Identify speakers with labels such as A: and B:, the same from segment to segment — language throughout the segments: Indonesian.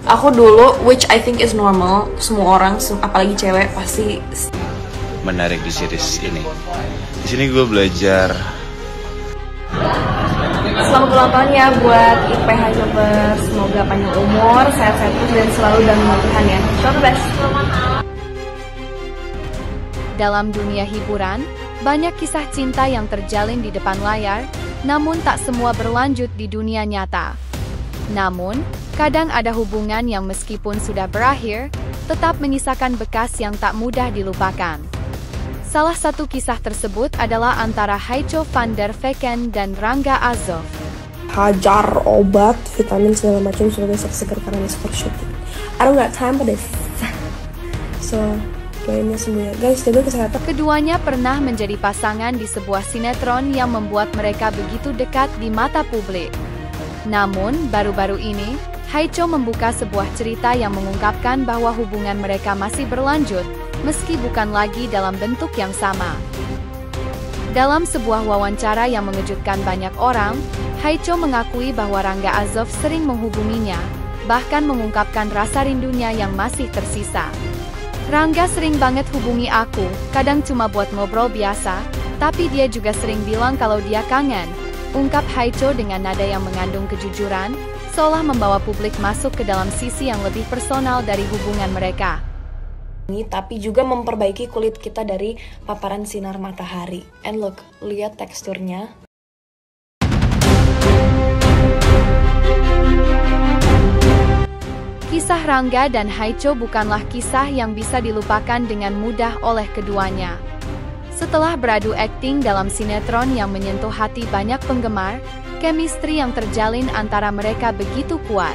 A: Aku dulu, which I think is normal, semua orang, apalagi cewek pasti
B: menarik di series ini. Di sini gue belajar.
A: Selamat ulang tahun ya buat IPH Jobers. Semoga panjang umur, sehat-sehat terus dan selalu dalam Tuhan ya. All the best.
C: Dalam dunia hiburan, banyak kisah cinta yang terjalin di depan layar, namun tak semua berlanjut di dunia nyata. Namun, kadang ada hubungan yang meskipun sudah berakhir, tetap menyisakan bekas yang tak mudah dilupakan. Salah satu kisah tersebut adalah antara Haicho van der Vecken dan Rangga Azov.
D: Hajar obat, vitamin segala macam supaya besok segar karena besok syuting. I don't got time for this. So, doainnya semua ya. Guys, jaga kesehatan.
C: Keduanya pernah menjadi pasangan di sebuah sinetron yang membuat mereka begitu dekat di mata publik. Namun, baru-baru ini, Haicho membuka sebuah cerita yang mengungkapkan bahwa hubungan mereka masih berlanjut, meski bukan lagi dalam bentuk yang sama. Dalam sebuah wawancara yang mengejutkan banyak orang, Haicho mengakui bahwa Rangga Azov sering menghubunginya, bahkan mengungkapkan rasa rindunya yang masih tersisa. Rangga sering banget hubungi aku, kadang cuma buat ngobrol biasa, tapi dia juga sering bilang kalau dia kangen, ungkap Haicho dengan nada yang mengandung kejujuran, seolah membawa publik masuk ke dalam sisi yang lebih personal dari hubungan mereka.
A: Tapi juga memperbaiki kulit kita dari paparan sinar matahari. And look, lihat teksturnya.
C: Kisah Rangga dan Haicho bukanlah kisah yang bisa dilupakan dengan mudah oleh keduanya. Setelah beradu akting dalam sinetron yang menyentuh hati banyak penggemar, chemistry yang terjalin antara mereka begitu kuat.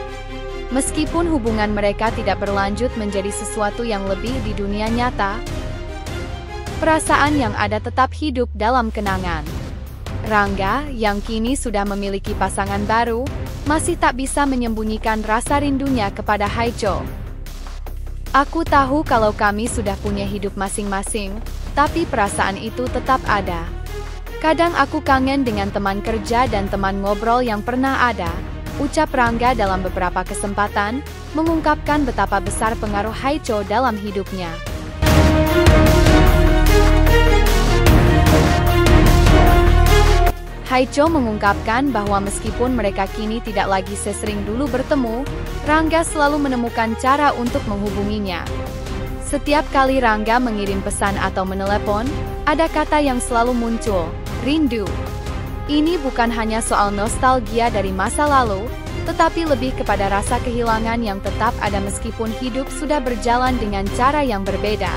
C: Meskipun hubungan mereka tidak berlanjut menjadi sesuatu yang lebih di dunia nyata, perasaan yang ada tetap hidup dalam kenangan. Rangga, yang kini sudah memiliki pasangan baru, masih tak bisa menyembunyikan rasa rindunya kepada Haicho. Aku tahu kalau kami sudah punya hidup masing-masing, tapi perasaan itu tetap ada. Kadang aku kangen dengan teman kerja dan teman ngobrol yang pernah ada, ucap Rangga dalam beberapa kesempatan, mengungkapkan betapa besar pengaruh Haicho dalam hidupnya. Haicho mengungkapkan bahwa meskipun mereka kini tidak lagi sesering dulu bertemu, Rangga selalu menemukan cara untuk menghubunginya. Setiap kali Rangga mengirim pesan atau menelepon, ada kata yang selalu muncul, rindu. Ini bukan hanya soal nostalgia dari masa lalu, tetapi lebih kepada rasa kehilangan yang tetap ada meskipun hidup sudah berjalan dengan cara yang berbeda.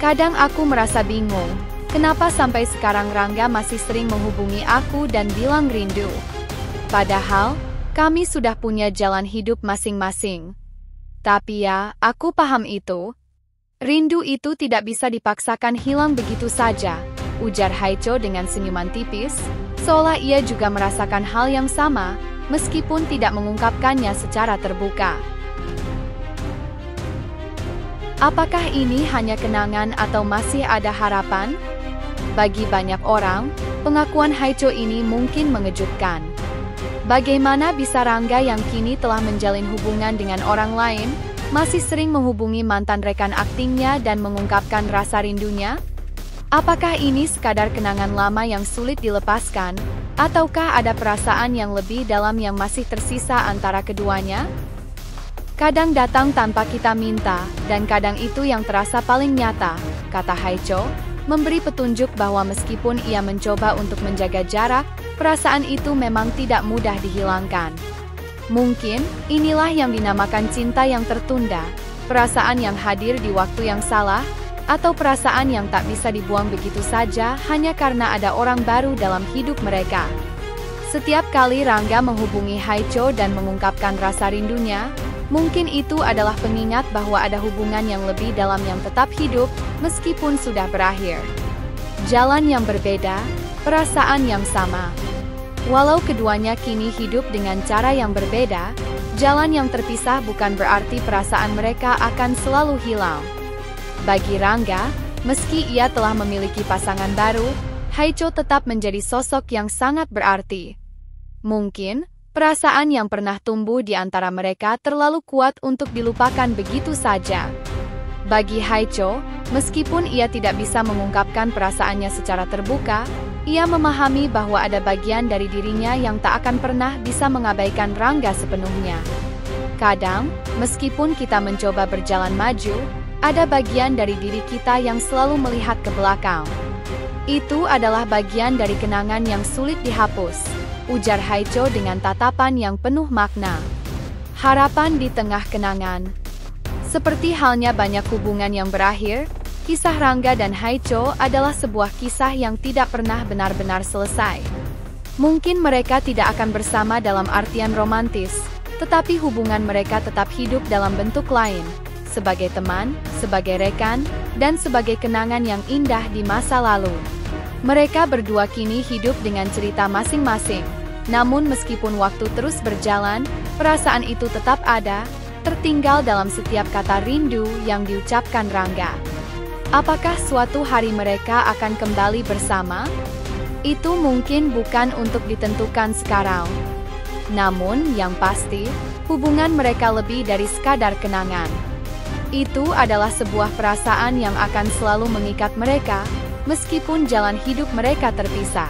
C: Kadang aku merasa bingung, kenapa sampai sekarang Rangga masih sering menghubungi aku dan bilang rindu. Padahal, kami sudah punya jalan hidup masing-masing. Tapi ya, aku paham itu. Rindu itu tidak bisa dipaksakan hilang begitu saja, ujar Haicho dengan senyuman tipis, seolah ia juga merasakan hal yang sama, meskipun tidak mengungkapkannya secara terbuka. Apakah ini hanya kenangan atau masih ada harapan? Bagi banyak orang, pengakuan Haicho ini mungkin mengejutkan. Bagaimana bisa Rangga yang kini telah menjalin hubungan dengan orang lain, masih sering menghubungi mantan rekan aktingnya dan mengungkapkan rasa rindunya? Apakah ini sekadar kenangan lama yang sulit dilepaskan, ataukah ada perasaan yang lebih dalam yang masih tersisa antara keduanya? Kadang datang tanpa kita minta, dan kadang itu yang terasa paling nyata, kata Haicho, memberi petunjuk bahwa meskipun ia mencoba untuk menjaga jarak, perasaan itu memang tidak mudah dihilangkan. Mungkin, inilah yang dinamakan cinta yang tertunda, perasaan yang hadir di waktu yang salah, atau perasaan yang tak bisa dibuang begitu saja hanya karena ada orang baru dalam hidup mereka. Setiap kali Rangga menghubungi Haicho dan mengungkapkan rasa rindunya, mungkin itu adalah pengingat bahwa ada hubungan yang lebih dalam yang tetap hidup, meskipun sudah berakhir. Jalan yang berbeda, perasaan yang sama. Walau keduanya kini hidup dengan cara yang berbeda, jalan yang terpisah bukan berarti perasaan mereka akan selalu hilang. Bagi Rangga, meski ia telah memiliki pasangan baru, Haicho tetap menjadi sosok yang sangat berarti. Mungkin, Perasaan yang pernah tumbuh di antara mereka terlalu kuat untuk dilupakan begitu saja. Bagi Haicho, meskipun ia tidak bisa mengungkapkan perasaannya secara terbuka, ia memahami bahwa ada bagian dari dirinya yang tak akan pernah bisa mengabaikan Rangga sepenuhnya. Kadang, meskipun kita mencoba berjalan maju, ada bagian dari diri kita yang selalu melihat ke belakang. Itu adalah bagian dari kenangan yang sulit dihapus, ujar Haicho dengan tatapan yang penuh makna. Harapan di tengah kenangan. Seperti halnya banyak hubungan yang berakhir, kisah Rangga dan Haicho adalah sebuah kisah yang tidak pernah benar-benar selesai. Mungkin mereka tidak akan bersama dalam artian romantis, tetapi hubungan mereka tetap hidup dalam bentuk lain, sebagai teman, sebagai rekan, dan sebagai kenangan yang indah di masa lalu. Mereka berdua kini hidup dengan cerita masing-masing, namun meskipun waktu terus berjalan, perasaan itu tetap ada, tertinggal dalam setiap kata rindu yang diucapkan Rangga. Apakah suatu hari mereka akan kembali bersama? Itu mungkin bukan untuk ditentukan sekarang. Namun, yang pasti, hubungan mereka lebih dari sekadar kenangan. Itu adalah sebuah perasaan yang akan selalu mengikat mereka, meskipun jalan hidup mereka terpisah.